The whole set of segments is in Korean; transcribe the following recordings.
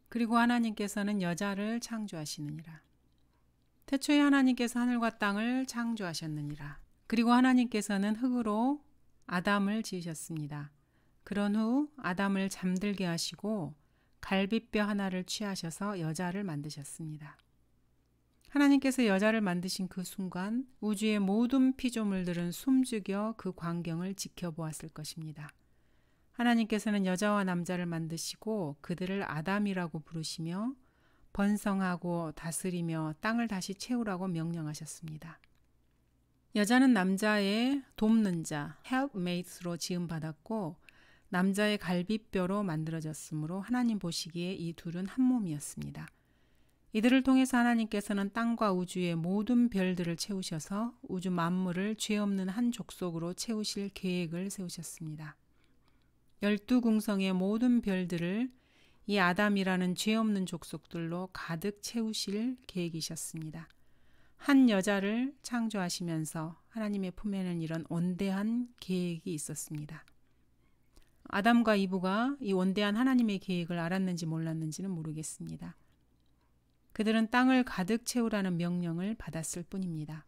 그리고 하나님께서는 여자를 창조하시느니라. 태초에 하나님께서 하늘과 땅을 창조하셨느니라. 그리고 하나님께서는 흙으로 아담을 지으셨습니다. 그런 후 아담을 잠들게 하시고 갈빗뼈 하나를 취하셔서 여자를 만드셨습니다. 하나님께서 여자를 만드신 그 순간 우주의 모든 피조물들은 숨죽여 그 광경을 지켜보았을 것입니다. 하나님께서는 여자와 남자를 만드시고 그들을 아담이라고 부르시며 번성하고 다스리며 땅을 다시 채우라고 명령하셨습니다. 여자는 남자의 돕는 자, helpmate로 지음받았고 남자의 갈빗뼈로 만들어졌으므로 하나님 보시기에 이 둘은 한 몸이었습니다. 이들을 통해서 하나님께서는 땅과 우주의 모든 별들을 채우셔서 우주 만물을 죄 없는 한 족속으로 채우실 계획을 세우셨습니다. 12궁성의 모든 별들을 이 아담이라는 죄 없는 족속들로 가득 채우실 계획이셨습니다. 한 여자를 창조하시면서 하나님의 품에는 이런 원대한 계획이 있었습니다. 아담과 이브가 이 원대한 하나님의 계획을 알았는지 몰랐는지는 모르겠습니다. 그들은 땅을 가득 채우라는 명령을 받았을 뿐입니다.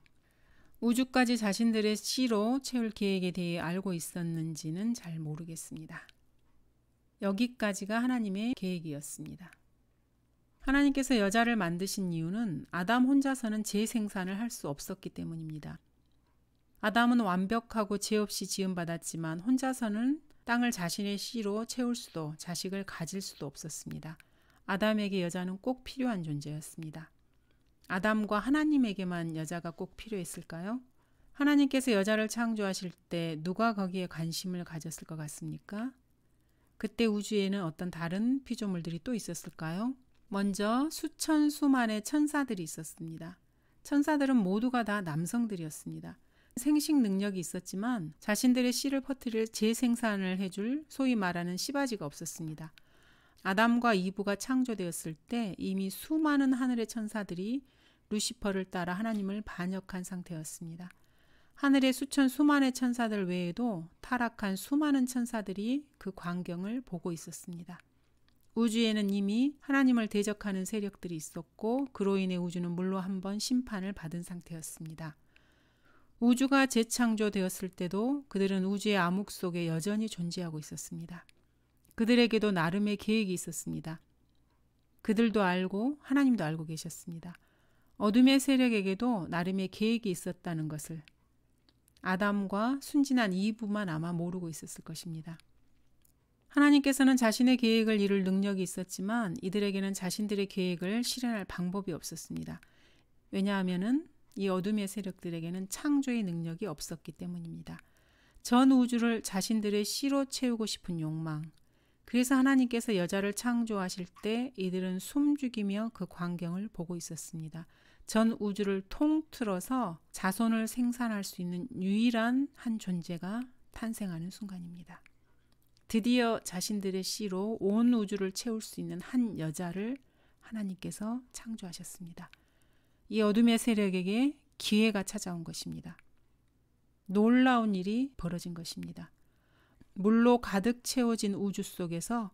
우주까지 자신들의 씨로 채울 계획에 대해 알고 있었는지는 잘 모르겠습니다. 여기까지가 하나님의 계획이었습니다. 하나님께서 여자를 만드신 이유는 아담 혼자서는 재생산을 할 수 없었기 때문입니다. 아담은 완벽하고 죄 없이 지음받았지만 혼자서는 땅을 자신의 씨로 채울 수도 자식을 가질 수도 없었습니다. 아담에게 여자는 꼭 필요한 존재였습니다. 아담과 하나님에게만 여자가 꼭 필요했을까요? 하나님께서 여자를 창조하실 때 누가 거기에 관심을 가졌을 것 같습니까? 그때 우주에는 어떤 다른 피조물들이 또 있었을까요? 먼저 수천 수만의 천사들이 있었습니다. 천사들은 모두가 다 남성들이었습니다. 생식 능력이 있었지만 자신들의 씨를 퍼뜨릴 재생산을 해줄 소위 말하는 씨바지가 없었습니다. 아담과 이브가 창조되었을 때 이미 수많은 하늘의 천사들이 루시퍼를 따라 하나님을 반역한 상태였습니다. 하늘의 수천 수만의 천사들 외에도 타락한 수많은 천사들이 그 광경을 보고 있었습니다. 우주에는 이미 하나님을 대적하는 세력들이 있었고 그로 인해 우주는 물로 한번 심판을 받은 상태였습니다. 우주가 재창조되었을 때도 그들은 우주의 암흑 속에 여전히 존재하고 있었습니다. 그들에게도 나름의 계획이 있었습니다. 그들도 알고 하나님도 알고 계셨습니다. 어둠의 세력에게도 나름의 계획이 있었다는 것을 아담과 순진한 이브만 아마 모르고 있었을 것입니다. 하나님께서는 자신의 계획을 이룰 능력이 있었지만 이들에게는 자신들의 계획을 실현할 방법이 없었습니다. 왜냐하면 이 어둠의 세력들에게는 창조의 능력이 없었기 때문입니다. 전 우주를 자신들의 씨로 채우고 싶은 욕망. 그래서 하나님께서 여자를 창조하실 때 이들은 숨죽이며 그 광경을 보고 있었습니다. 전 우주를 통틀어서 자손을 생산할 수 있는 유일한 한 존재가 탄생하는 순간입니다. 드디어 자신들의 씨로 온 우주를 채울 수 있는 한 여자를 하나님께서 창조하셨습니다. 이 어둠의 세력에게 기회가 찾아온 것입니다. 놀라운 일이 벌어진 것입니다. 물로 가득 채워진 우주 속에서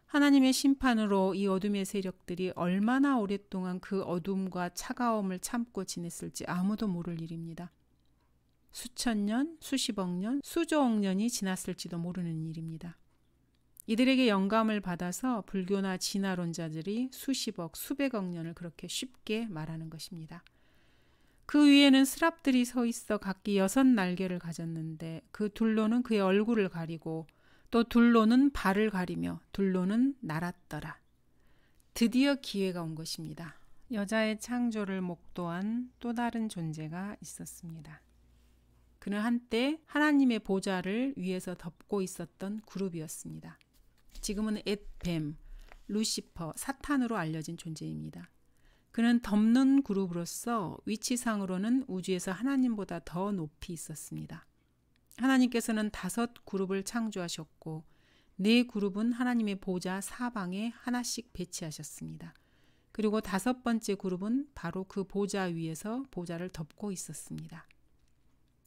하나님의 심판으로 이 어둠의 세력들이 얼마나 오랫동안 그 어둠과 차가움을 참고 지냈을지 아무도 모를 일입니다. 수천 년, 수십억 년, 수조억 년이 지났을지도 모르는 일입니다. 이들에게 영감을 받아서 불교나 진화론자들이 수십억, 수백억 년을 그렇게 쉽게 말하는 것입니다. 그 위에는 스랍들이 서 있어 각기 6날개를 가졌는데 그 둘로는 그의 얼굴을 가리고 또 둘로는 발을 가리며 둘로는 날았더라. 드디어 기회가 온 것입니다. 여자의 창조를 목도한 또 다른 존재가 있었습니다. 그는 한때 하나님의 보좌를 위에서 덮고 있었던 그룹이었습니다. 지금은 앳뱀, 루시퍼, 사탄으로 알려진 존재입니다. 그는 덮는 그룹으로서 위치상으로는 우주에서 하나님보다 더 높이 있었습니다. 하나님께서는 5그룹을 창조하셨고 4그룹은 하나님의 보좌 사방에 하나씩 배치하셨습니다. 그리고 5번째 그룹은 바로 그 보좌 위에서 보좌를 덮고 있었습니다.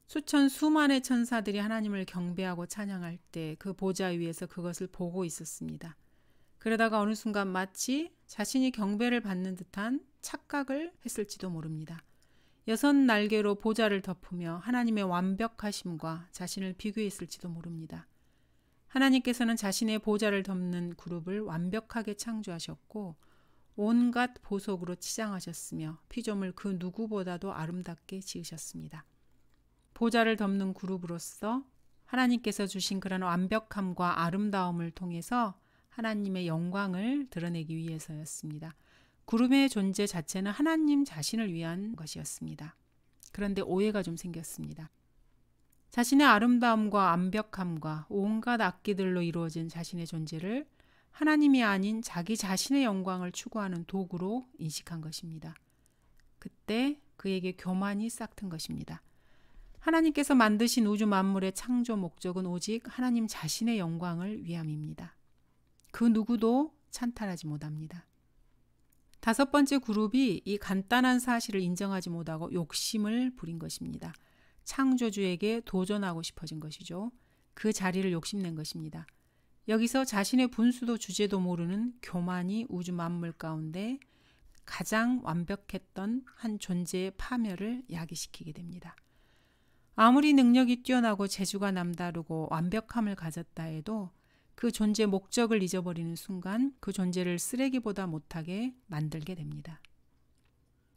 수천 수만의 천사들이 하나님을 경배하고 찬양할 때 그 보좌 위에서 그것을 보고 있었습니다. 그러다가 어느 순간 마치 자신이 경배를 받는 듯한 착각을 했을지도 모릅니다. 6 날개로 보좌를 덮으며 하나님의 완벽하심과 자신을 비교했을지도 모릅니다. 하나님께서는 자신의 보좌를 덮는 그룹을 완벽하게 창조하셨고 온갖 보석으로 치장하셨으며 피조물 그 누구보다도 아름답게 지으셨습니다. 보좌를 덮는 그룹으로서 하나님께서 주신 그런 완벽함과 아름다움을 통해서 하나님의 영광을 드러내기 위해서였습니다. 그룹의 존재 자체는 하나님 자신을 위한 것이었습니다. 그런데 오해가 좀 생겼습니다. 자신의 아름다움과 완벽함과 온갖 악기들로 이루어진 자신의 존재를 하나님이 아닌 자기 자신의 영광을 추구하는 도구로 인식한 것입니다. 그때 그에게 교만이 싹튼 것입니다. 하나님께서 만드신 우주 만물의 창조 목적은 오직 하나님 자신의 영광을 위함입니다. 그 누구도 찬탈하지 못합니다. 5번째 그룹이 이 간단한 사실을 인정하지 못하고 욕심을 부린 것입니다. 창조주에게 도전하고 싶어진 것이죠. 그 자리를 욕심낸 것입니다. 여기서 자신의 분수도 주제도 모르는 교만이 우주 만물 가운데 가장 완벽했던 한 존재의 파멸을 야기시키게 됩니다. 아무리 능력이 뛰어나고 재주가 남다르고 완벽함을 가졌다 해도 그 존재 목적을 잊어버리는 순간 그 존재를 쓰레기보다 못하게 만들게 됩니다.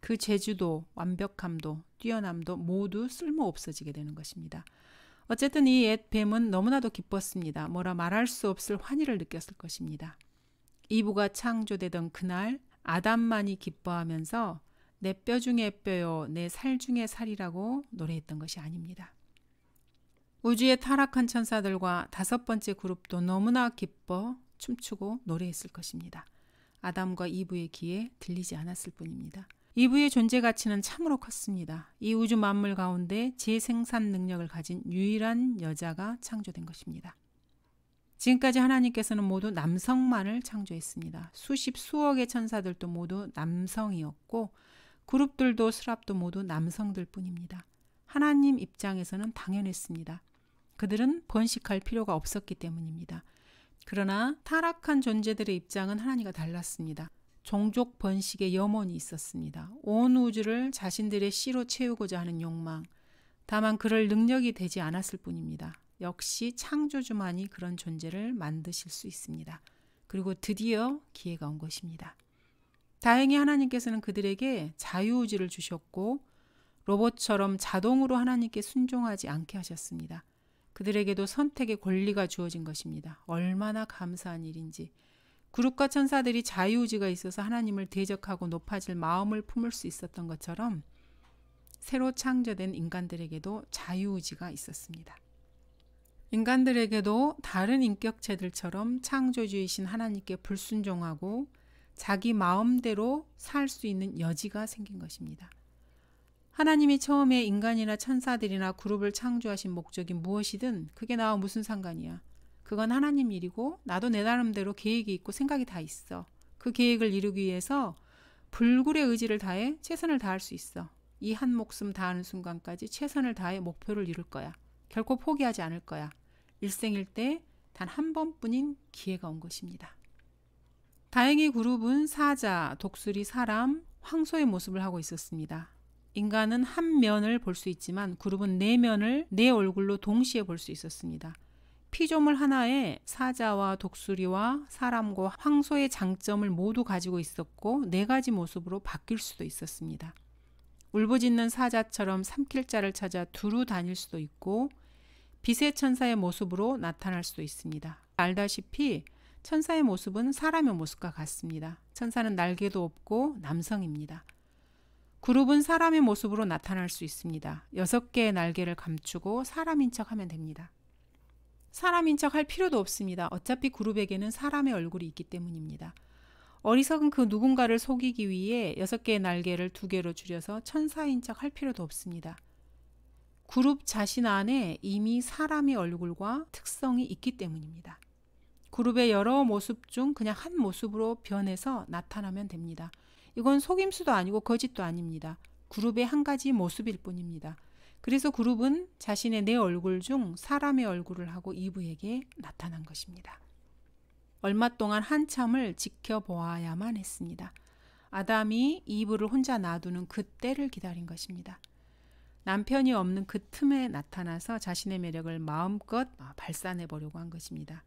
그 재주도 완벽함도 뛰어남도 모두 쓸모 없어지게 되는 것입니다. 어쨌든 이 옛 뱀은 너무나도 기뻤습니다. 뭐라 말할 수 없을 환희를 느꼈을 것입니다. 이브가 창조되던 그날 아담만이 기뻐하면서 내 뼈 중에 뼈요 내 살 중에 살이라고 노래했던 것이 아닙니다. 우주의 타락한 천사들과 5번째 그룹도 너무나 기뻐 춤추고 노래했을 것입니다. 아담과 이브의 귀에 들리지 않았을 뿐입니다. 이브의 존재 가치는 참으로 컸습니다. 이 우주 만물 가운데 재생산 능력을 가진 유일한 여자가 창조된 것입니다. 지금까지 하나님께서는 모두 남성만을 창조했습니다. 수십 수억의 천사들도 모두 남성이었고 그룹들도 스랍도 모두 남성들 뿐입니다. 하나님 입장에서는 당연했습니다. 그들은 번식할 필요가 없었기 때문입니다. 그러나 타락한 존재들의 입장은 하나님과 달랐습니다. 종족 번식의 염원이 있었습니다. 온 우주를 자신들의 씨로 채우고자 하는 욕망. 다만 그럴 능력이 되지 않았을 뿐입니다. 역시 창조주만이 그런 존재를 만드실 수 있습니다. 그리고 드디어 기회가 온 것입니다. 다행히 하나님께서는 그들에게 자유의지를 주셨고 로봇처럼 자동으로 하나님께 순종하지 않게 하셨습니다. 그들에게도 선택의 권리가 주어진 것입니다. 얼마나 감사한 일인지. 그룹과 천사들이 자유의지가 있어서 하나님을 대적하고 높아질 마음을 품을 수 있었던 것처럼 새로 창조된 인간들에게도 자유의지가 있었습니다. 인간들에게도 다른 인격체들처럼 창조주이신 하나님께 불순종하고 자기 마음대로 살 수 있는 여지가 생긴 것입니다. 하나님이 처음에 인간이나 천사들이나 그룹을 창조하신 목적이 무엇이든 그게 나와 무슨 상관이야. 그건 하나님 일이고 나도 내 나름대로 계획이 있고 생각이 다 있어. 그 계획을 이루기 위해서 불굴의 의지를 다해 최선을 다할 수 있어. 이 한 목숨 다하는 순간까지 최선을 다해 목표를 이룰 거야. 결코 포기하지 않을 거야. 일생일대 단 한 번뿐인 기회가 온 것입니다. 다행히 그룹은 사자, 독수리, 사람, 황소의 모습을 하고 있었습니다. 인간은 한 면을 볼 수 있지만 그룹은 4면을 내 얼굴로 동시에 볼 수 있었습니다. 피조물 하나에 사자와 독수리와 사람과 황소의 장점을 모두 가지고 있었고 4가지 모습으로 바뀔 수도 있었습니다. 울부짖는 사자처럼 삼킬 자를 찾아 두루 다닐 수도 있고 빛의 천사의 모습으로 나타날 수도 있습니다. 알다시피 천사의 모습은 사람의 모습과 같습니다. 천사는 날개도 없고 남성입니다. 그룹은 사람의 모습으로 나타날 수 있습니다. 6개의 날개를 감추고 사람인 척하면 됩니다. 사람인 척 할 필요도 없습니다. 어차피 그룹에게는 사람의 얼굴이 있기 때문입니다. 어리석은 그 누군가를 속이기 위해 6개의 날개를 2개로 줄여서 천사인 척 할 필요도 없습니다. 그룹 자신 안에 이미 사람의 얼굴과 특성이 있기 때문입니다. 그룹의 여러 모습 중 그냥 한 모습으로 변해서 나타나면 됩니다. 이건 속임수도 아니고 거짓도 아닙니다. 그룹의 한 가지 모습일 뿐입니다. 그래서 그룹은 자신의 4 얼굴 중 사람의 얼굴을 하고 이브에게 나타난 것입니다. 얼마 동안 한참을 지켜보아야만 했습니다. 아담이 이브를 혼자 놔두는 그 때를 기다린 것입니다. 남편이 없는 그 틈에 나타나서 자신의 매력을 마음껏 발산해보려고 한 것입니다.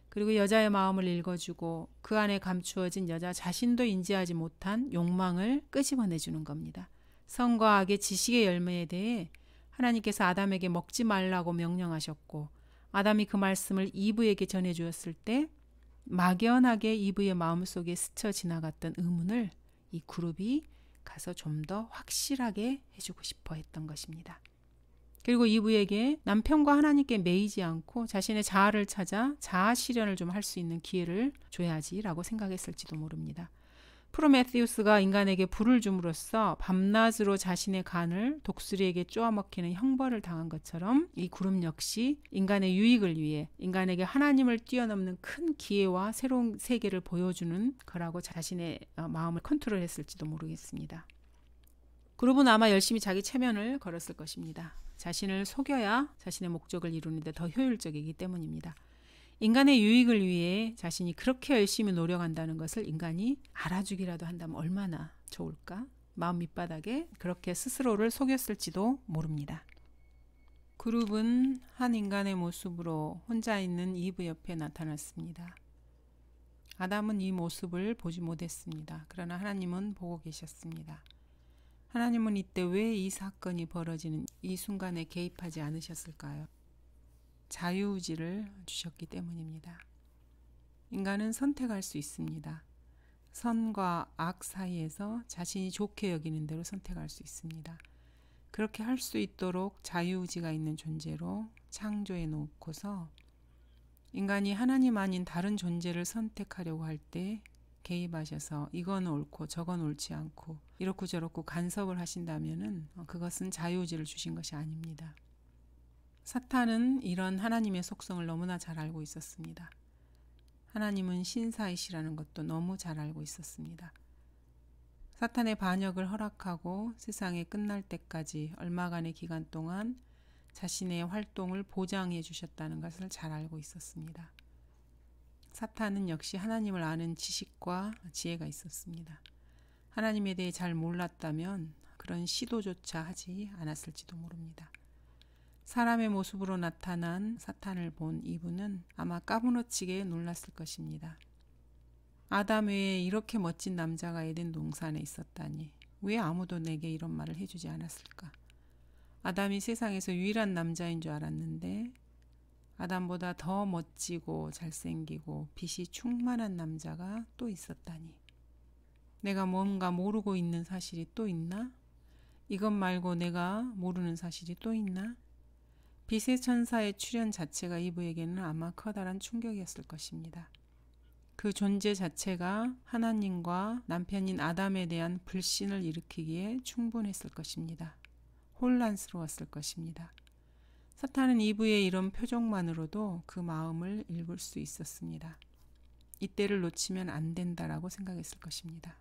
그리고 여자의 마음을 읽어주고 그 안에 감추어진 여자 자신도 인지하지 못한 욕망을 끄집어내주는 겁니다. 선과 악의 지식의 열매에 대해 하나님께서 아담에게 먹지 말라고 명령하셨고 아담이 그 말씀을 이브에게 전해주었을 때 막연하게 이브의 마음속에 스쳐 지나갔던 의문을 이 그룹이 가서 좀 더 확실하게 해주고 싶어 했던 것입니다. 그리고 이브에게 남편과 하나님께 매이지 않고 자신의 자아를 찾아 자아 실현을 좀 할 수 있는 기회를 줘야지라고 생각했을지도 모릅니다. 프로메theus가 인간에게 불을 줌으로써 밤낮으로 자신의 간을 독수리에게 쪼아먹히는 형벌을 당한 것처럼 이 그룹 역시 인간의 유익을 위해 인간에게 하나님을 뛰어넘는 큰 기회와 새로운 세계를 보여주는 거라고 자신의 마음을 컨트롤했을지도 모르겠습니다. 그룹은 아마 열심히 자기 체면을 걸었을 것입니다. 자신을 속여야 자신의 목적을 이루는 데 더 효율적이기 때문입니다. 인간의 유익을 위해 자신이 그렇게 열심히 노력한다는 것을 인간이 알아주기라도 한다면 얼마나 좋을까? 마음 밑바닥에 그렇게 스스로를 속였을지도 모릅니다. 그룹은 한 인간의 모습으로 혼자 있는 이브 옆에 나타났습니다. 아담은 이 모습을 보지 못했습니다. 그러나 하나님은 보고 계셨습니다. 하나님은 이때 왜 이 사건이 벌어지는 이 순간에 개입하지 않으셨을까요? 자유의지를 주셨기 때문입니다. 인간은 선택할 수 있습니다. 선과 악 사이에서 자신이 좋게 여기는 대로 선택할 수 있습니다. 그렇게 할 수 있도록 자유의지가 있는 존재로 창조해 놓고서 인간이 하나님 아닌 다른 존재를 선택하려고 할 때 개입하셔서 이건 옳고 저건 옳지 않고 이렇고 저렇고 간섭을 하신다면은 그것은 자유의지를 주신 것이 아닙니다. 사탄은 이런 하나님의 속성을 너무나 잘 알고 있었습니다. 하나님은 신사이시라는 것도 너무 잘 알고 있었습니다. 사탄의 반역을 허락하고 세상이 끝날 때까지 얼마간의 기간 동안 자신의 활동을 보장해 주셨다는 것을 잘 알고 있었습니다. 사탄은 역시 하나님을 아는 지식과 지혜가 있었습니다. 하나님에 대해 잘 몰랐다면 그런 시도조차 하지 않았을지도 모릅니다. 사람의 모습으로 나타난 사탄을 본 이브는 아마 까무러치게 놀랐을 것입니다. 아담 외에 이렇게 멋진 남자가 에덴 동산에 있었다니 왜 아무도 내게 이런 말을 해주지 않았을까? 아담이 세상에서 유일한 남자인 줄 알았는데 아담보다 더 멋지고 잘생기고 빛이 충만한 남자가 또 있었다니. 내가 뭔가 모르고 있는 사실이 또 있나? 이것 말고 내가 모르는 사실이 또 있나? 빛의 천사의 출현 자체가 이브에게는 아마 커다란 충격이었을 것입니다. 그 존재 자체가 하나님과 남편인 아담에 대한 불신을 일으키기에 충분했을 것입니다. 혼란스러웠을 것입니다. 사탄은 이브의 이런 표정만으로도 그 마음을 읽을 수 있었습니다. 이때를 놓치면 안 된다라고 생각했을 것입니다.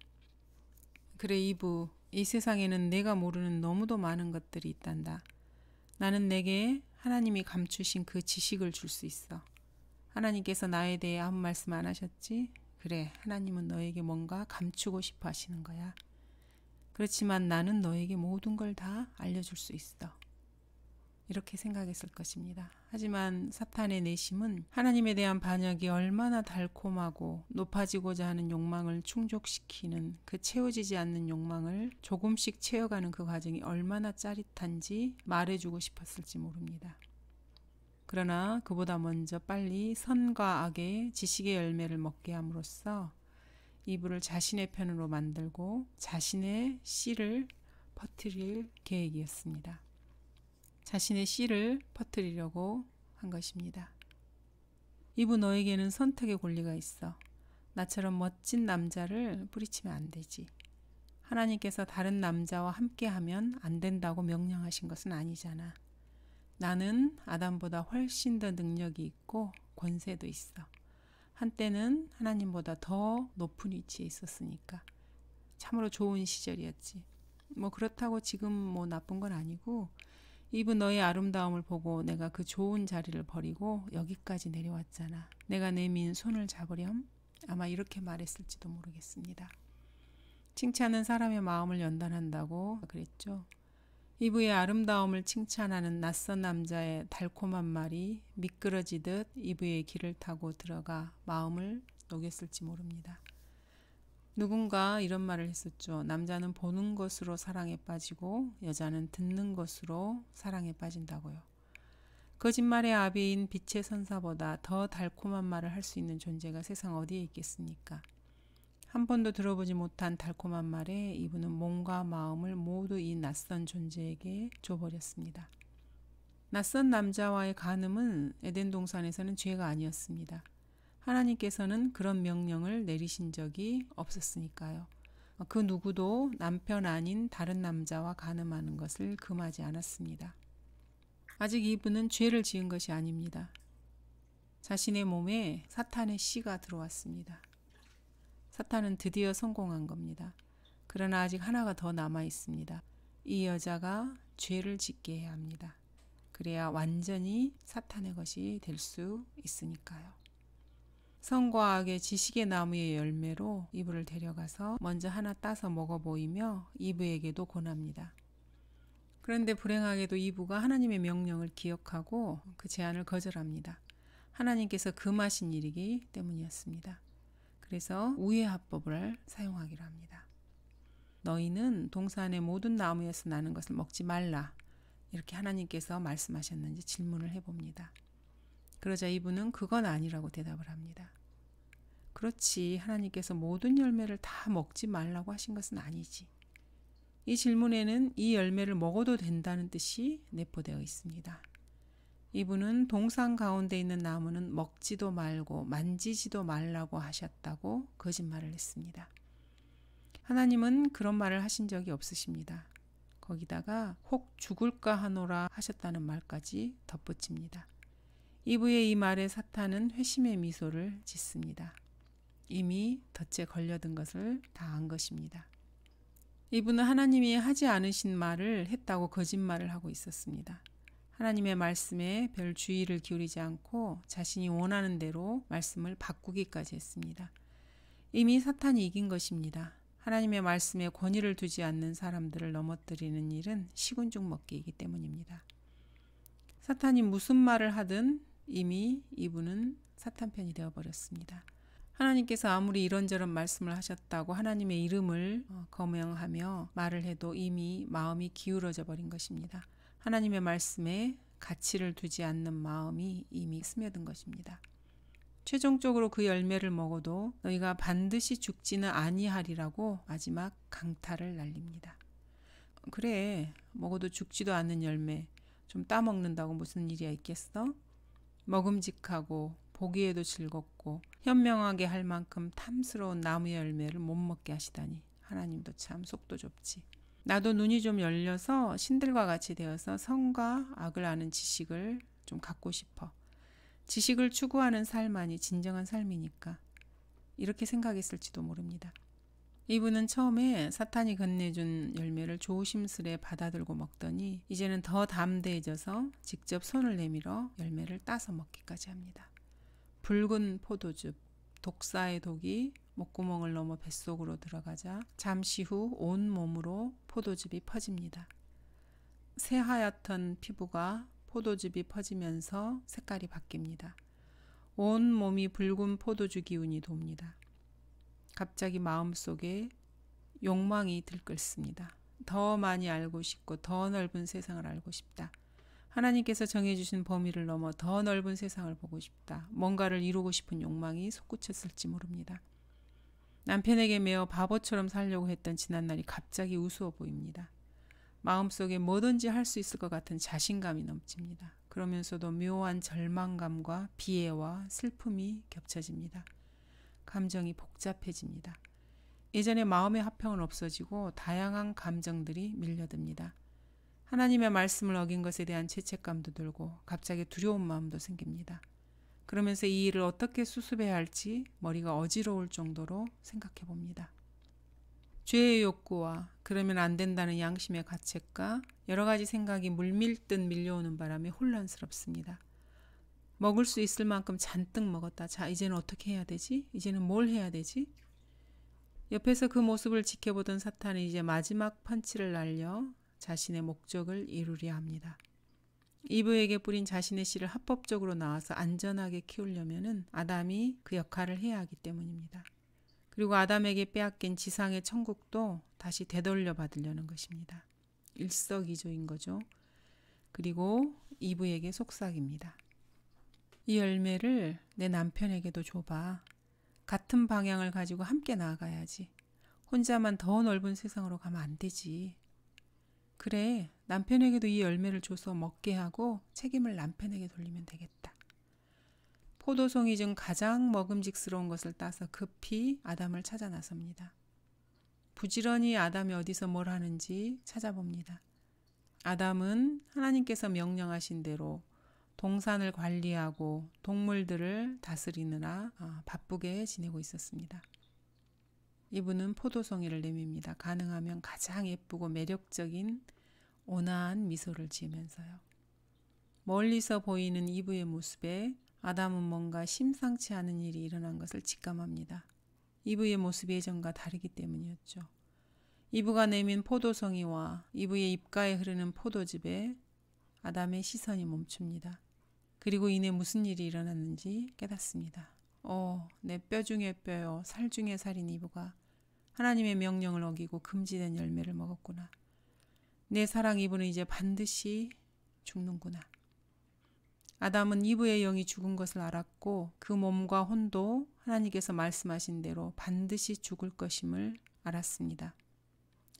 그래 이브, 이 세상에는 내가 모르는 너무도 많은 것들이 있단다. 나는 내게 하나님이 감추신 그 지식을 줄 수 있어. 하나님께서 나에 대해 아무 말씀 안 하셨지? 그래, 하나님은 너에게 뭔가 감추고 싶어 하시는 거야. 그렇지만 나는 너에게 모든 걸 다 알려줄 수 있어. 이렇게 생각했을 것입니다. 하지만 사탄의 내심은 하나님에 대한 반역이 얼마나 달콤하고 높아지고자 하는 욕망을 충족시키는 그 채워지지 않는 욕망을 조금씩 채워가는 그 과정이 얼마나 짜릿한지 말해주고 싶었을지 모릅니다. 그러나 그보다 먼저 빨리 선과 악의 지식의 열매를 먹게 함으로써 이브를 자신의 편으로 만들고 자신의 씨를 퍼뜨릴 계획이었습니다. 자신의 씨를 퍼뜨리려고 한 것입니다. 이브, 너에게는 선택의 권리가 있어. 나처럼 멋진 남자를 뿌리치면 안 되지. 하나님께서 다른 남자와 함께하면 안 된다고 명령하신 것은 아니잖아. 나는 아담보다 훨씬 더 능력이 있고 권세도 있어. 한때는 하나님보다 더 높은 위치에 있었으니까. 참으로 좋은 시절이었지. 그렇다고 지금 나쁜 건 아니고 이브 너의 아름다움을 보고 내가 그 좋은 자리를 버리고 여기까지 내려왔잖아. 내가 내민 손을 잡으렴? 아마 이렇게 말했을지도 모르겠습니다. 칭찬은 사람의 마음을 연단한다고 그랬죠. 이브의 아름다움을 칭찬하는 낯선 남자의 달콤한 말이 미끄러지듯 이브의 길을 타고 들어가 마음을 녹였을지 모릅니다. 누군가 이런 말을 했었죠. 남자는 보는 것으로 사랑에 빠지고 여자는 듣는 것으로 사랑에 빠진다고요. 거짓말의 아비인 빛의 선사보다 더 달콤한 말을 할 수 있는 존재가 세상 어디에 있겠습니까? 한 번도 들어보지 못한 달콤한 말에 이분은 몸과 마음을 모두 이 낯선 존재에게 줘버렸습니다. 낯선 남자와의 간음은 에덴 동산에서는 죄가 아니었습니다. 하나님께서는 그런 명령을 내리신 적이 없었으니까요. 그 누구도 남편 아닌 다른 남자와 간음하는 것을 금하지 않았습니다. 아직 이분은 죄를 지은 것이 아닙니다. 자신의 몸에 사탄의 씨가 들어왔습니다. 사탄은 드디어 성공한 겁니다. 그러나 아직 하나가 더 남아 있습니다. 이 여자가 죄를 짓게 해야 합니다. 그래야 완전히 사탄의 것이 될 수 있으니까요. 선과 악의 지식의 나무의 열매로 이브를 데려가서 먼저 하나 따서 먹어 보이며 이브에게도 권합니다. 그런데 불행하게도 이브가 하나님의 명령을 기억하고 그 제안을 거절합니다. 하나님께서 금하신 일이기 때문이었습니다. 그래서 우회합법을 사용하기로 합니다. 너희는 동산의 모든 나무에서 나는 것을 먹지 말라. 이렇게 하나님께서 말씀하셨는지 질문을 해봅니다. 그러자 이분은 그건 아니라고 대답을 합니다. 그렇지, 하나님께서 모든 열매를 다 먹지 말라고 하신 것은 아니지. 이 질문에는 이 열매를 먹어도 된다는 뜻이 내포되어 있습니다. 이분은 동산 가운데 있는 나무는 먹지도 말고 만지지도 말라고 하셨다고 거짓말을 했습니다. 하나님은 그런 말을 하신 적이 없으십니다. 거기다가 혹 죽을까 하노라 하셨다는 말까지 덧붙입니다. 이브의 이 말에 사탄은 회심의 미소를 짓습니다. 이미 덫에 걸려든 것을 다 안 것입니다. 이브는 하나님이 하지 않으신 말을 했다고 거짓말을 하고 있었습니다. 하나님의 말씀에 별 주의를 기울이지 않고 자신이 원하는 대로 말씀을 바꾸기까지 했습니다. 이미 사탄이 이긴 것입니다. 하나님의 말씀에 권위를 두지 않는 사람들을 넘어뜨리는 일은 시군죽 먹기이기 때문입니다. 사탄이 무슨 말을 하든 이미 이분은 사탄 편이 되어버렸습니다. 하나님께서 아무리 이런저런 말씀을 하셨다고 하나님의 이름을 거명하며 말을 해도 이미 마음이 기울어져 버린 것입니다. 하나님의 말씀에 가치를 두지 않는 마음이 이미 스며든 것입니다. 최종적으로 그 열매를 먹어도 너희가 반드시 죽지는 아니하리라고 마지막 강탈을 날립니다. 그래, 먹어도 죽지도 않는 열매 좀 따먹는다고 무슨 일이 있겠어? 먹음직하고 보기에도 즐겁고 현명하게 할 만큼 탐스러운 나무의 열매를 못 먹게 하시다니 하나님도 참 속도 좁지. 나도 눈이 좀 열려서 신들과 같이 되어서 선과 악을 아는 지식을 좀 갖고 싶어. 지식을 추구하는 삶만이 진정한 삶이니까. 이렇게 생각했을지도 모릅니다. 이분은 처음에 사탄이 건네준 열매를 조심스레 받아들고 먹더니 이제는 더 담대해져서 직접 손을 내밀어 열매를 따서 먹기까지 합니다. 붉은 포도즙, 독사의 독이 목구멍을 넘어 뱃속으로 들어가자 잠시 후 온 몸으로 포도즙이 퍼집니다. 새하얗던 피부가 포도즙이 퍼지면서 색깔이 바뀝니다. 온 몸이 붉은 포도주 기운이 돕니다. 갑자기 마음속에 욕망이 들끓습니다. 더 많이 알고 싶고 더 넓은 세상을 알고 싶다. 하나님께서 정해주신 범위를 넘어 더 넓은 세상을 보고 싶다. 뭔가를 이루고 싶은 욕망이 솟구쳤을지 모릅니다. 남편에게 매어 바보처럼 살려고 했던 지난날이 갑자기 우스워 보입니다. 마음속에 뭐든지 할 수 있을 것 같은 자신감이 넘칩니다. 그러면서도 묘한 절망감과 비애와 슬픔이 겹쳐집니다. 감정이 복잡해집니다. 예전에 마음의 화평은 없어지고 다양한 감정들이 밀려듭니다. 하나님의 말씀을 어긴 것에 대한 죄책감도 들고 갑자기 두려운 마음도 생깁니다. 그러면서 이 일을 어떻게 수습해야 할지 머리가 어지러울 정도로 생각해 봅니다. 죄의 욕구와 그러면 안 된다는 양심의 가책과 여러 가지 생각이 물밀듯 밀려오는 바람에 혼란스럽습니다. 먹을 수 있을 만큼 잔뜩 먹었다. 자, 이제는 어떻게 해야 되지? 이제는 뭘 해야 되지? 옆에서 그 모습을 지켜보던 사탄은 이제 마지막 펀치를 날려 자신의 목적을 이루려 합니다. 이브에게 뿌린 자신의 씨를 합법적으로 나와서 안전하게 키우려면 아담이 그 역할을 해야 하기 때문입니다. 그리고 아담에게 빼앗긴 지상의 천국도 다시 되돌려 받으려는 것입니다. 일석이조인 거죠. 그리고 이브에게 속삭입니다. 이 열매를 내 남편에게도 줘봐. 같은 방향을 가지고 함께 나아가야지. 혼자만 더 넓은 세상으로 가면 안 되지. 그래, 남편에게도 이 열매를 줘서 먹게 하고 책임을 남편에게 돌리면 되겠다. 포도송이 중 가장 먹음직스러운 것을 따서 급히 아담을 찾아 나섭니다. 부지런히 아담이 어디서 뭘 하는지 찾아봅니다. 아담은 하나님께서 명령하신 대로 동산을 관리하고 동물들을 다스리느라 바쁘게 지내고 있었습니다. 이분은 포도송이를 내밉니다. 가능하면 가장 예쁘고 매력적인 온화한 미소를 지으면서요. 멀리서 보이는 이브의 모습에 아담은 뭔가 심상치 않은 일이 일어난 것을 직감합니다. 이브의 모습이 예전과 다르기 때문이었죠. 이브가 내민 포도송이와 이브의 입가에 흐르는 포도즙에 아담의 시선이 멈춥니다. 그리고 이내 무슨 일이 일어났는지 깨닫습니다. 내 뼈 중에 뼈요, 살 중에 살인 이브가 하나님의 명령을 어기고 금지된 열매를 먹었구나. 내 사랑 이브는 이제 반드시 죽는구나. 아담은 이브의 영이 죽은 것을 알았고 그 몸과 혼도 하나님께서 말씀하신 대로 반드시 죽을 것임을 알았습니다.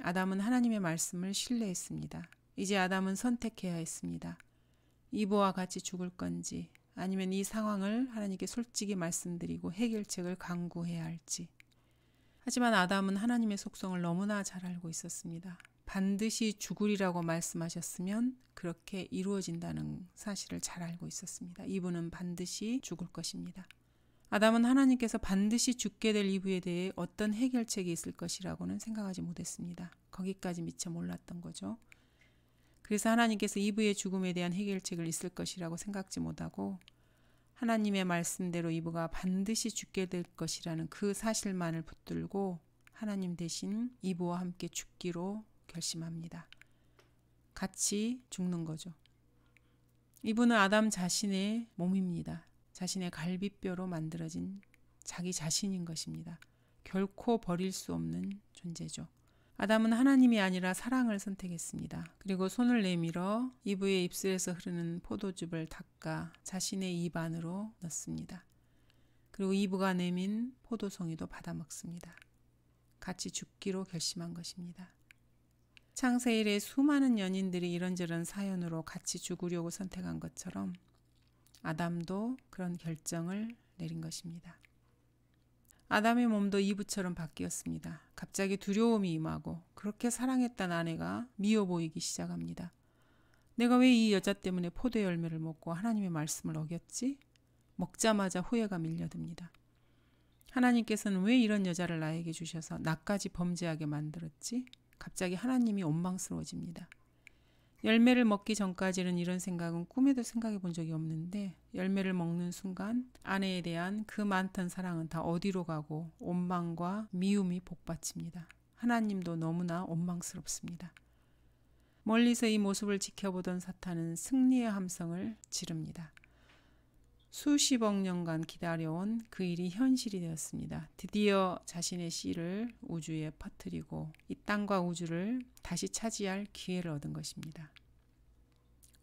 아담은 하나님의 말씀을 신뢰했습니다. 이제 아담은 선택해야 했습니다. 이브와 같이 죽을 건지 아니면 이 상황을 하나님께 솔직히 말씀드리고 해결책을 강구해야 할지. 하지만 아담은 하나님의 속성을 너무나 잘 알고 있었습니다. 반드시 죽으리라고 말씀하셨으면 그렇게 이루어진다는 사실을 잘 알고 있었습니다. 이브는 반드시 죽을 것입니다. 아담은 하나님께서 반드시 죽게 될 이브에 대해 어떤 해결책이 있을 것이라고는 생각하지 못했습니다. 거기까지 미처 몰랐던 거죠. 그래서 하나님께서 이브의 죽음에 대한 해결책을 있을 것이라고 생각지 못하고 하나님의 말씀대로 이브가 반드시 죽게 될 것이라는 그 사실만을 붙들고 하나님 대신 이브와 함께 죽기로 결심합니다. 같이 죽는 거죠. 이브는 아담 자신의 몸입니다. 자신의 갈비뼈로 만들어진 자기 자신인 것입니다. 결코 버릴 수 없는 존재죠. 아담은 하나님이 아니라 사랑을 선택했습니다. 그리고 손을 내밀어 이브의 입술에서 흐르는 포도즙을 닦아 자신의 입 안으로 넣습니다. 그리고 이브가 내민 포도송이도 받아먹습니다. 같이 죽기로 결심한 것입니다. 창세 이래 수많은 연인들이 이런저런 사연으로 같이 죽으려고 선택한 것처럼 아담도 그런 결정을 내린 것입니다. 아담의 몸도 이브처럼 바뀌었습니다. 갑자기 두려움이 임하고 그렇게 사랑했던 아내가 미워 보이기 시작합니다. 내가 왜 이 여자 때문에 포도 열매를 먹고 하나님의 말씀을 어겼지? 먹자마자 후회가 밀려듭니다. 하나님께서는 왜 이런 여자를 나에게 주셔서 나까지 범죄하게 만들었지? 갑자기 하나님이 원망스러워집니다. 열매를 먹기 전까지는 이런 생각은 꿈에도 생각해 본 적이 없는데 열매를 먹는 순간 아내에 대한 그 많던 사랑은 다 어디로 가고 원망과 미움이 복받칩니다. 하나님도 너무나 원망스럽습니다. 멀리서 이 모습을 지켜보던 사탄은 승리의 함성을 지릅니다. 수십억 년간 기다려온 그 일이 현실이 되었습니다. 드디어 자신의 씨를 우주에 퍼뜨리고 이 땅과 우주를 다시 차지할 기회를 얻은 것입니다.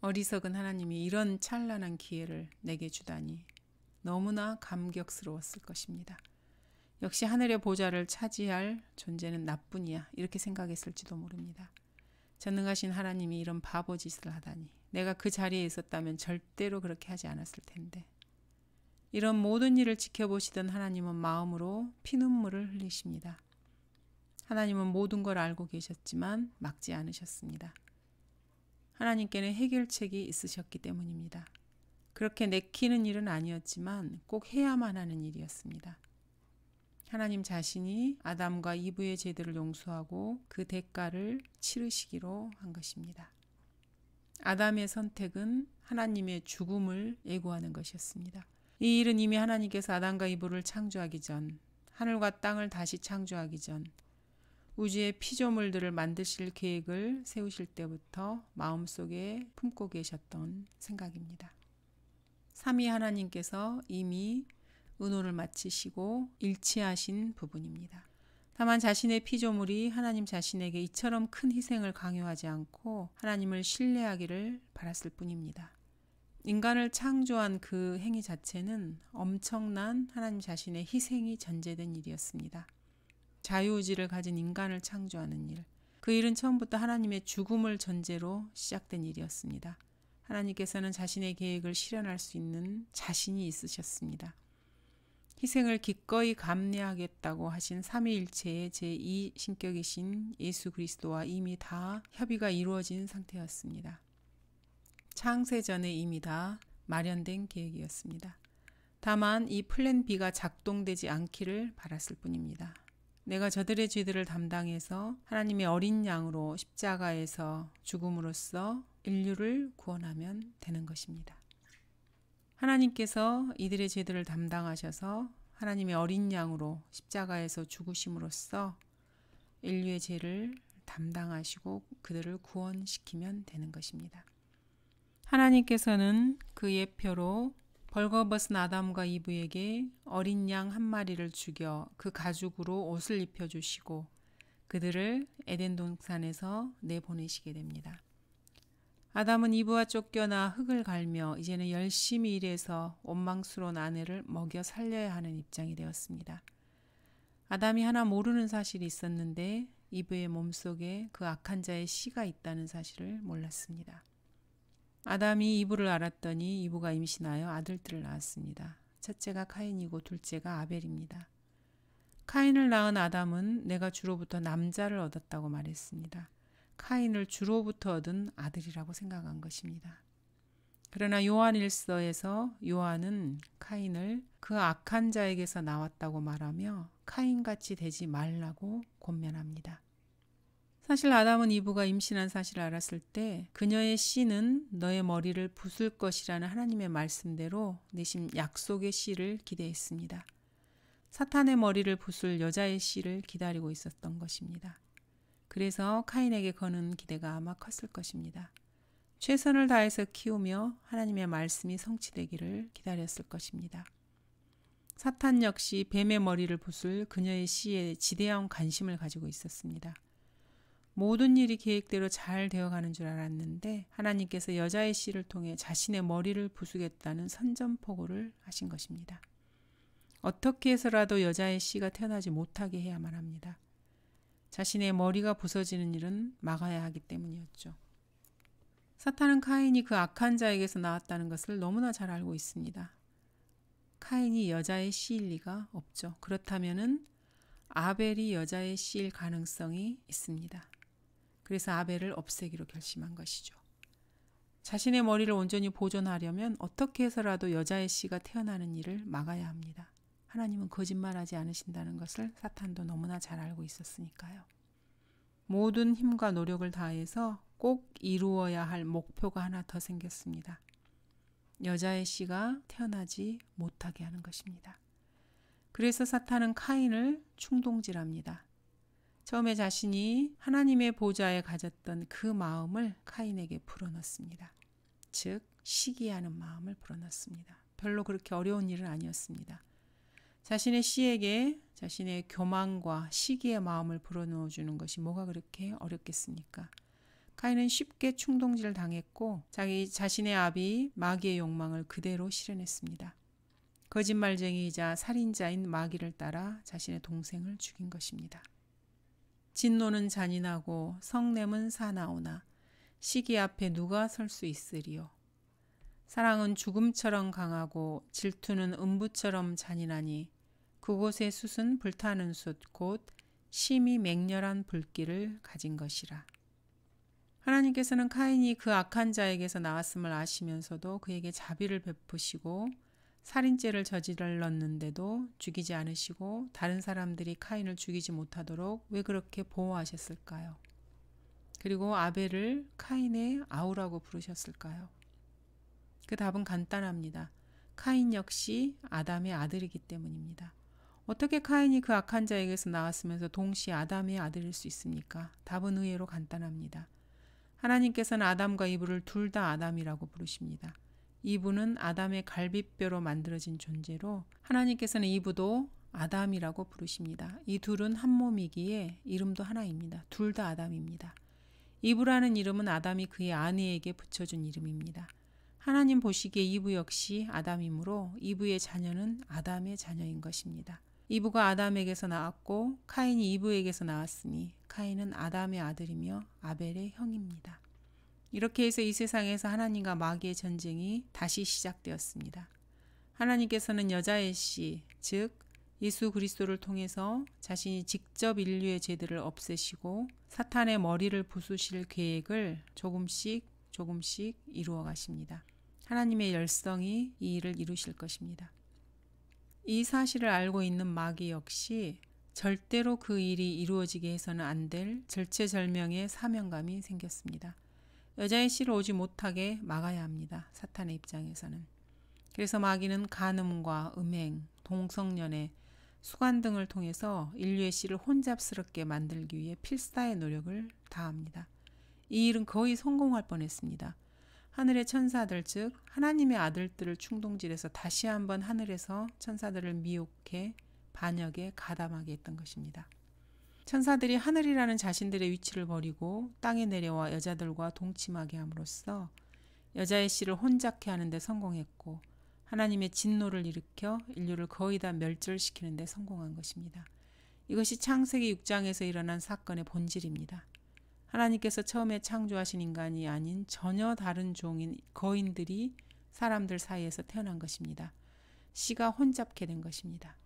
어리석은 하나님이 이런 찬란한 기회를 내게 주다니 너무나 감격스러웠을 것입니다. 역시 하늘의 보좌를 차지할 존재는 나뿐이야 이렇게 생각했을지도 모릅니다. 전능하신 하나님이 이런 바보 짓을 하다니 내가 그 자리에 있었다면 절대로 그렇게 하지 않았을 텐데. 이런 모든 일을 지켜보시던 하나님은 마음으로 피눈물을 흘리십니다. 하나님은 모든 걸 알고 계셨지만 막지 않으셨습니다. 하나님께는 해결책이 있으셨기 때문입니다. 그렇게 내키는 일은 아니었지만 꼭 해야만 하는 일이었습니다. 하나님 자신이 아담과 이브의 죄들을 용서하고 그 대가를 치르시기로 한 것입니다. 아담의 선택은 하나님의 죽음을 예고하는 것이었습니다. 이 일은 이미 하나님께서 아담과 이브를 창조하기 전, 하늘과 땅을 다시 창조하기 전, 우주의 피조물들을 만드실 계획을 세우실 때부터 마음속에 품고 계셨던 생각입니다. 삼위 하나님께서 이미 은호를 마치시고 일치하신 부분입니다. 다만 자신의 피조물이 하나님 자신에게 이처럼 큰 희생을 강요하지 않고 하나님을 신뢰하기를 바랐을 뿐입니다. 인간을 창조한 그 행위 자체는 엄청난 하나님 자신의 희생이 전제된 일이었습니다. 자유의지를 가진 인간을 창조하는 일. 그 일은 처음부터 하나님의 죽음을 전제로 시작된 일이었습니다. 하나님께서는 자신의 계획을 실현할 수 있는 자신이 있으셨습니다. 희생을 기꺼이 감내하겠다고 하신 삼위일체의 제2신격이신 예수 그리스도와 이미 다 협의가 이루어진 상태였습니다. 창세 전에 이미 다 마련된 계획이었습니다. 다만 이 플랜 B가 작동되지 않기를 바랐을 뿐입니다. 내가 저들의 죄들을 담당해서 하나님의 어린 양으로 십자가에서 죽음으로써 인류를 구원하면 되는 것입니다. 하나님께서 이들의 죄들을 담당하셔서 하나님의 어린 양으로 십자가에서 죽으심으로써 인류의 죄를 담당하시고 그들을 구원시키면 되는 것입니다. 하나님께서는 그 예표로 벌거벗은 아담과 이브에게 어린 양 한 마리를 죽여 그 가죽으로 옷을 입혀주시고 그들을 에덴 동산에서 내보내시게 됩니다. 아담은 이브와 쫓겨나 흙을 갈며 이제는 열심히 일해서 원망스러운 아내를 먹여 살려야 하는 입장이 되었습니다. 아담이 하나 모르는 사실이 있었는데 이브의 몸속에 그 악한 자의 씨가 있다는 사실을 몰랐습니다. 아담이 이브를 알았더니 이브가 임신하여 아들들을 낳았습니다. 첫째가 카인이고 둘째가 아벨입니다. 카인을 낳은 아담은 내가 주로부터 남자를 얻었다고 말했습니다. 카인을 주로부터 얻은 아들이라고 생각한 것입니다. 그러나 요한 1서에서 요한은 카인을 그 악한 자에게서 나왔다고 말하며 카인같이 되지 말라고 권면합니다. 사실 아담은 이브가 임신한 사실을 알았을 때 그녀의 씨는 너의 머리를 부술 것이라는 하나님의 말씀대로 내심 약속의 씨를 기대했습니다. 사탄의 머리를 부술 여자의 씨를 기다리고 있었던 것입니다. 그래서 카인에게 거는 기대가 아마 컸을 것입니다. 최선을 다해서 키우며 하나님의 말씀이 성취되기를 기다렸을 것입니다. 사탄 역시 뱀의 머리를 부술 그녀의 씨에 지대한 관심을 가지고 있었습니다. 모든 일이 계획대로 잘 되어가는 줄 알았는데 하나님께서 여자의 씨를 통해 자신의 머리를 부수겠다는 선전포고를 하신 것입니다. 어떻게 해서라도 여자의 씨가 태어나지 못하게 해야만 합니다. 자신의 머리가 부서지는 일은 막아야 하기 때문이었죠. 사탄은 카인이 그 악한 자에게서 나왔다는 것을 너무나 잘 알고 있습니다. 카인이 여자의 씨일 리가 없죠. 그렇다면은 아벨이 여자의 씨일 가능성이 있습니다. 그래서 아벨을 없애기로 결심한 것이죠. 자신의 머리를 온전히 보존하려면 어떻게 해서라도 여자의 씨가 태어나는 일을 막아야 합니다. 하나님은 거짓말하지 않으신다는 것을 사탄도 너무나 잘 알고 있었으니까요. 모든 힘과 노력을 다해서 꼭 이루어야 할 목표가 하나 더 생겼습니다. 여자의 씨가 태어나지 못하게 하는 것입니다. 그래서 사탄은 카인을 충동질합니다. 처음에 자신이 하나님의 보좌에 가졌던 그 마음을 카인에게 불어넣습니다. 즉 시기하는 마음을 불어넣습니다. 별로 그렇게 어려운 일은 아니었습니다. 자신의 씨에게 자신의 교만과 시기의 마음을 불어넣어 주는 것이 뭐가 그렇게 어렵겠습니까? 카인은 쉽게 충동질 당했고 자신의 아비 마귀의 욕망을 그대로 실현했습니다. 거짓말쟁이이자 살인자인 마귀를 따라 자신의 동생을 죽인 것입니다. 진노는 잔인하고 성냄은 사나우나 시기 앞에 누가 설 수 있으리요. 사랑은 죽음처럼 강하고 질투는 음부처럼 잔인하니 그곳의 숯은 불타는 숯 곧 심히 맹렬한 불길을 가진 것이라. 하나님께서는 카인이 그 악한 자에게서 나왔음을 아시면서도 그에게 자비를 베푸시고 살인죄를 저질렀는데도 죽이지 않으시고 다른 사람들이 카인을 죽이지 못하도록 왜 그렇게 보호하셨을까요? 그리고 아벨을 카인의 아우라고 부르셨을까요? 그 답은 간단합니다. 카인 역시 아담의 아들이기 때문입니다. 어떻게 카인이 그 악한 자에게서 나왔으면서 동시에 아담의 아들일 수 있습니까? 답은 의외로 간단합니다. 하나님께서는 아담과 이브를 둘 다 아담이라고 부르십니다. 이브는 아담의 갈비뼈로 만들어진 존재로 하나님께서는 이브도 아담이라고 부르십니다. 이 둘은 한 몸이기에 이름도 하나입니다. 둘 다 아담입니다. 이브라는 이름은 아담이 그의 아내에게 붙여준 이름입니다. 하나님 보시기에 이브 역시 아담이므로 이브의 자녀는 아담의 자녀인 것입니다. 이브가 아담에게서 나왔고 카인이 이브에게서 나왔으니 카인은 아담의 아들이며 아벨의 형입니다. 이렇게 해서 이 세상에서 하나님과 마귀의 전쟁이 다시 시작되었습니다. 하나님께서는 여자의 씨, 즉 예수 그리스도를 통해서 자신이 직접 인류의 죄들을 없애시고 사탄의 머리를 부수실 계획을 조금씩 이루어 가십니다. 하나님의 열성이 이 일을 이루실 것입니다. 이 사실을 알고 있는 마귀 역시 절대로 그 일이 이루어지게 해서는 안 될 절체절명의 사명감이 생겼습니다. 여자의 씨를 오지 못하게 막아야 합니다. 사탄의 입장에서는. 그래서 마귀는 간음과 음행, 동성연애, 수관 등을 통해서 인류의 씨를 혼잡스럽게 만들기 위해 필사의 노력을 다합니다. 이 일은 거의 성공할 뻔했습니다. 하늘의 천사들 즉 하나님의 아들들을 충동질해서 다시 한번 하늘에서 천사들을 미혹해 반역에 가담하게 했던 것입니다. 천사들이 하늘이라는 자신들의 위치를 버리고 땅에 내려와 여자들과 동침하게 함으로써 여자의 씨를 혼잡케 하는 데 성공했고 하나님의 진노를 일으켜 인류를 거의 다 멸절시키는 데 성공한 것입니다. 이것이 창세기 6장에서 일어난 사건의 본질입니다. 하나님께서 처음에 창조하신 인간이 아닌 전혀 다른 종인 거인들이 사람들 사이에서 태어난 것입니다. 씨가 혼잡게 된 것입니다.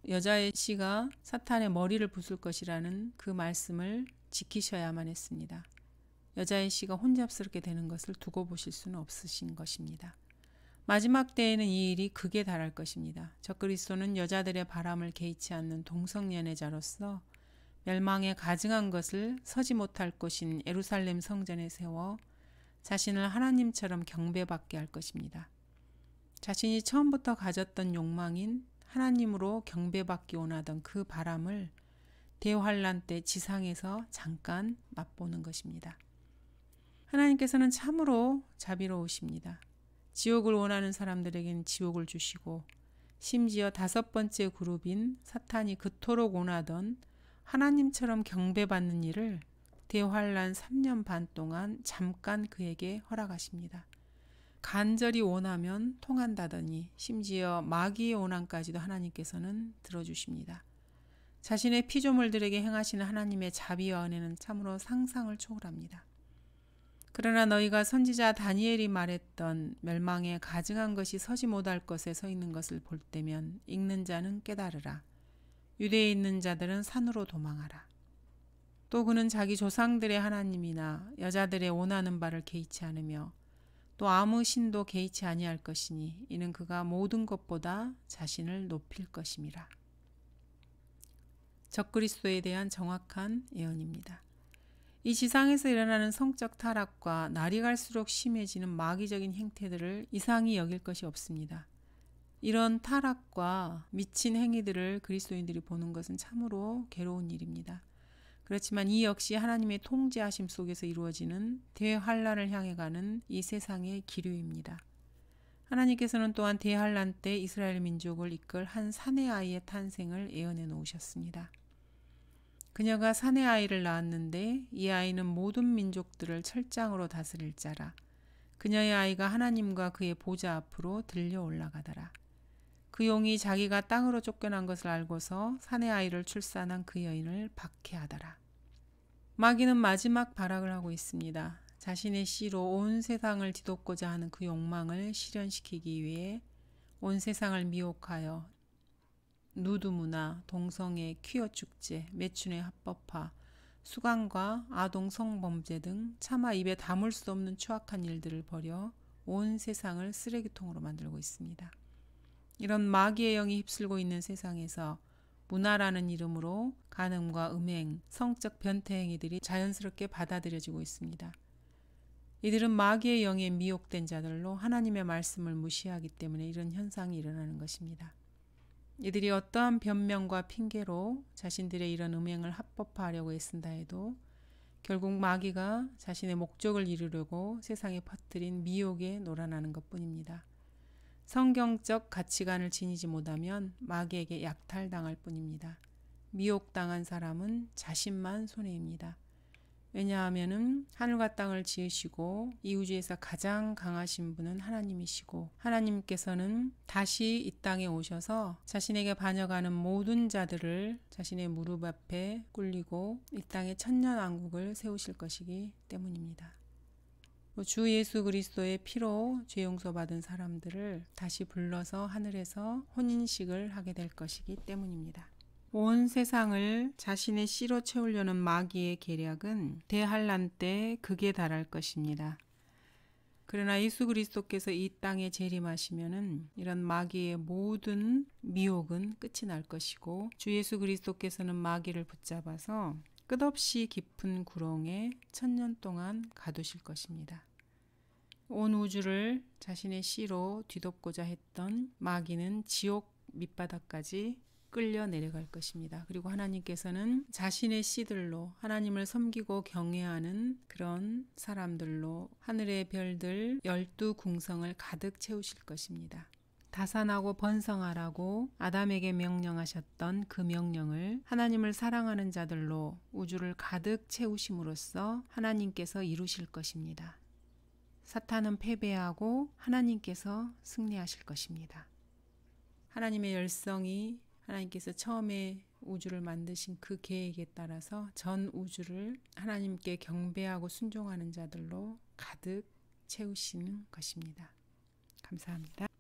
여자의 씨가 사탄의 머리를 부술 것이라는 그 말씀을 지키셔야만 했습니다. 여자의 씨가 혼잡스럽게 되는 것을 두고 보실 수는 없으신 것입니다. 마지막 때에는 이 일이 극에 달할 것입니다. 적그리스도는 여자들의 바람을 개의치 않는 동성연애자로서 멸망에 가증한 것을 서지 못할 곳인 예루살렘 성전에 세워 자신을 하나님처럼 경배받게 할 것입니다. 자신이 처음부터 가졌던 욕망인 하나님으로 경배받기 원하던 그 바람을 대환란 때 지상에서 잠깐 맛보는 것입니다. 하나님께서는 참으로 자비로우십니다. 지옥을 원하는 사람들에게는 지옥을 주시고 심지어 5번째 그룹인 사탄이 그토록 원하던 하나님처럼 경배받는 일을 대환란 3년 반 동안 잠깐 그에게 허락하십니다. 간절히 원하면 통한다더니 심지어 마귀의 원함까지도 하나님께서는 들어주십니다. 자신의 피조물들에게 행하시는 하나님의 자비와 은혜는 참으로 상상을 초월합니다. 그러나 너희가 선지자 다니엘이 말했던 멸망에 가증한 것이 서지 못할 것에 서 있는 것을 볼 때면 읽는 자는 깨달으라. 유대에 있는 자들은 산으로 도망하라. 또 그는 자기 조상들의 하나님이나 여자들의 원하는 바를 개의치 않으며 또 아무 신도 개의치 아니할 것이니 이는 그가 모든 것보다 자신을 높일 것임이라. 적그리스도에 대한 정확한 예언입니다. 이 지상에서 일어나는 성적 타락과 날이 갈수록 심해지는 마귀적인 행태들을 이상히 여길 것이 없습니다. 이런 타락과 미친 행위들을 그리스도인들이 보는 것은 참으로 괴로운 일입니다. 그렇지만 이 역시 하나님의 통제하심 속에서 이루어지는 대환란을 향해 가는 이 세상의 기류입니다. 하나님께서는 또한 대환란 때 이스라엘 민족을 이끌 한 사내 아이의 탄생을 예언해 놓으셨습니다. 그녀가 사내 아이를 낳았는데 이 아이는 모든 민족들을 철장으로 다스릴 자라. 그녀의 아이가 하나님과 그의 보좌 앞으로 들려 올라가더라. 그 용이 자기가 땅으로 쫓겨난 것을 알고서 사내 아이를 출산한 그 여인을 박해하더라. 마귀는 마지막 발악을 하고 있습니다. 자신의 씨로 온 세상을 뒤덮고자 하는 그 욕망을 실현시키기 위해 온 세상을 미혹하여 누드 문화, 동성애, 퀴어 축제, 매춘의 합법화, 수강과 아동 성범죄 등 차마 입에 담을 수 없는 추악한 일들을 벌여 온 세상을 쓰레기통으로 만들고 있습니다. 이런 마귀의 영이 휩쓸고 있는 세상에서 문화라는 이름으로 간음과 음행, 성적 변태 행위들이 자연스럽게 받아들여지고 있습니다. 이들은 마귀의 영에 미혹된 자들로 하나님의 말씀을 무시하기 때문에 이런 현상이 일어나는 것입니다. 이들이 어떠한 변명과 핑계로 자신들의 이런 음행을 합법화하려고 애쓴다 해도 결국 마귀가 자신의 목적을 이루려고 세상에 퍼뜨린 미혹에 놀아나는 것뿐입니다. 성경적 가치관을 지니지 못하면 마귀에게 약탈당할 뿐입니다. 미혹당한 사람은 자신만 손해입니다. 왜냐하면 하늘과 땅을 지으시고 이 우주에서 가장 강하신 분은 하나님이시고 하나님께서는 다시 이 땅에 오셔서 자신에게 반역하는 모든 자들을 자신의 무릎 앞에 꿇리고 이 땅에 천년왕국을 세우실 것이기 때문입니다. 주 예수 그리스도의 피로 죄 용서받은 사람들을 다시 불러서 하늘에서 혼인식을 하게 될 것이기 때문입니다. 온 세상을 자신의 씨로 채우려는 마귀의 계략은 대환란 때 극에 달할 것입니다. 그러나 예수 그리스도께서 이 땅에 재림하시면은 이런 마귀의 모든 미혹은 끝이 날 것이고 주 예수 그리스도께서는 마귀를 붙잡아서 끝없이 깊은 구렁에 천년 동안 가두실 것입니다. 온 우주를 자신의 씨로 뒤덮고자 했던 마귀는 지옥 밑바닥까지 끌려 내려갈 것입니다. 그리고 하나님께서는 자신의 씨들로 하나님을 섬기고 경외하는 그런 사람들로 하늘의 별들 12궁성을 가득 채우실 것입니다. 다산하고 번성하라고 아담에게 명령하셨던 그 명령을 하나님을 사랑하는 자들로 우주를 가득 채우심으로써 하나님께서 이루실 것입니다. 사탄은 패배하고 하나님께서 승리하실 것입니다. 하나님의 열성이 하나님께서 처음에 우주를 만드신 그 계획에 따라서 전 우주를 하나님께 경배하고 순종하는 자들로 가득 채우시는 것입니다. 감사합니다.